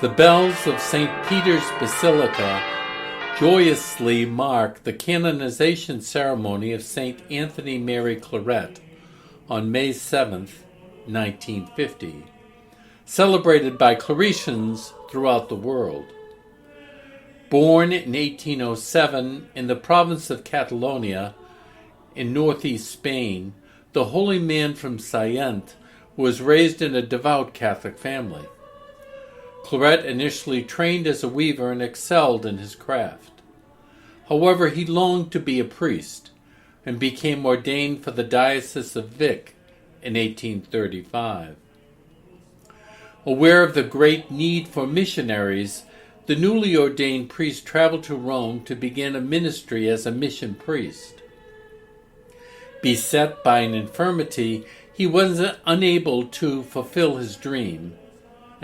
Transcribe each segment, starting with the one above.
The bells of St. Peter's Basilica joyously mark the canonization ceremony of St. Anthony Mary Claret on May 7, 1950, celebrated by Claretians throughout the world. Born in 1807 in the province of Catalonia in northeast Spain, the holy man from Saient was raised in a devout Catholic family. Claret initially trained as a weaver and excelled in his craft. However, he longed to be a priest and became ordained for the Diocese of Vic in 1835. Aware of the great need for missionaries, the newly ordained priest traveled to Rome to begin a ministry as a mission priest. Beset by an infirmity, he was unable to fulfill his dream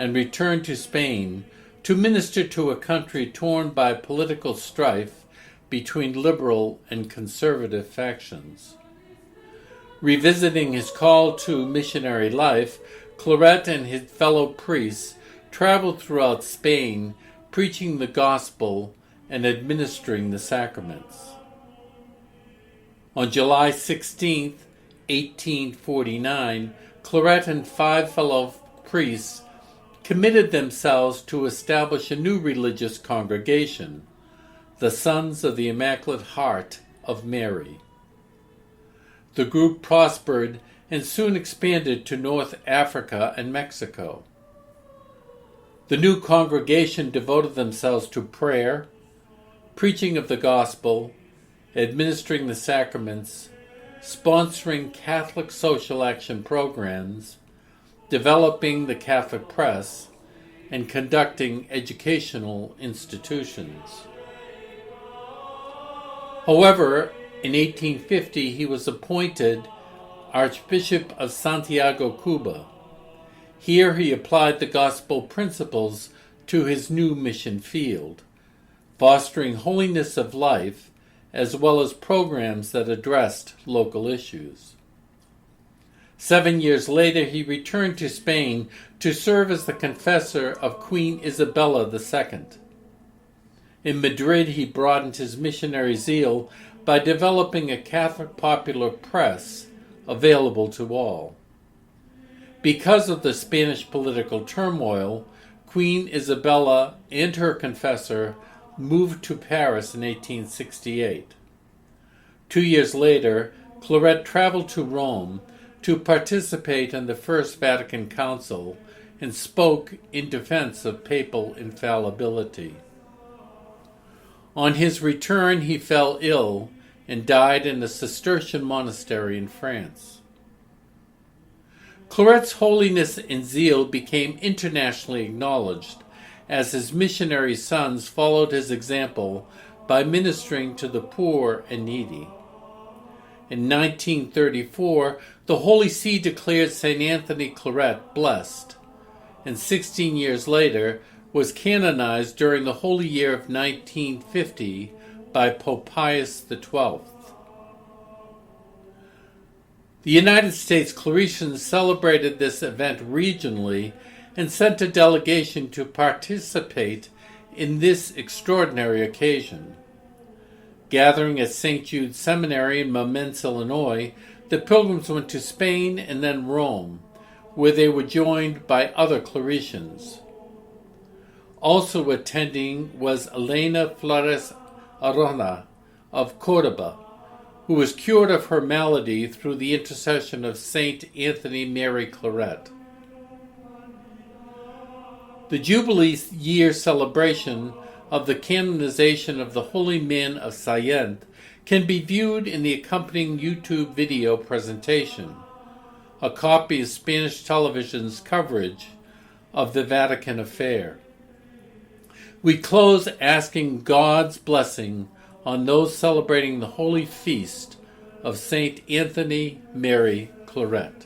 and returned to Spain to minister to a country torn by political strife between liberal and conservative factions. Revisiting his call to missionary life, Claret and his fellow priests traveled throughout Spain, preaching the gospel and administering the sacraments. On July 16, 1849, Claret and 5 fellow priests committed themselves to establish a new religious congregation, the Sons of the Immaculate Heart of Mary. The group prospered and soon expanded to North Africa and Mexico. The new congregation devoted themselves to prayer, preaching of the gospel, administering the sacraments, sponsoring Catholic social action programs, developing the Catholic press, and conducting educational institutions. However, in 1850 he was appointed Archbishop of Santiago, Cuba. Here he applied the gospel principles to his new mission field, fostering holiness of life as well as programs that addressed local issues. 7 years later, he returned to Spain to serve as the confessor of Queen Isabella II. In Madrid, he broadened his missionary zeal by developing a Catholic popular press available to all. Because of the Spanish political turmoil, Queen Isabella and her confessor moved to Paris in 1868. 2 years later, Claret traveled to Rome to participate in the First Vatican Council and spoke in defense of papal infallibility. On his return, he fell ill and died in a Cistercian monastery in France. Claret's holiness and zeal became internationally acknowledged as his missionary sons followed his example by ministering to the poor and needy. In 1934, the Holy See declared St. Anthony Claret blessed, and 16 years later was canonized during the Holy Year of 1950 by Pope Pius XII. The United States Claretians celebrated this event regionally and sent a delegation to participate in this extraordinary occasion. Gathering at St. Jude Seminary in Momence, Illinois, the pilgrims went to Spain and then Rome, where they were joined by other Claretians. Also attending was Elena Flores Arona of Córdoba, who was cured of her malady through the intercession of St. Anthony Mary Claret. The Jubilee Year celebration of the canonization of the Holy Man of Saient can be viewed in the accompanying YouTube video presentation, a copy of Spanish television's coverage of the Vatican affair. We close asking God's blessing on those celebrating the holy feast of St. Anthony Mary Claret.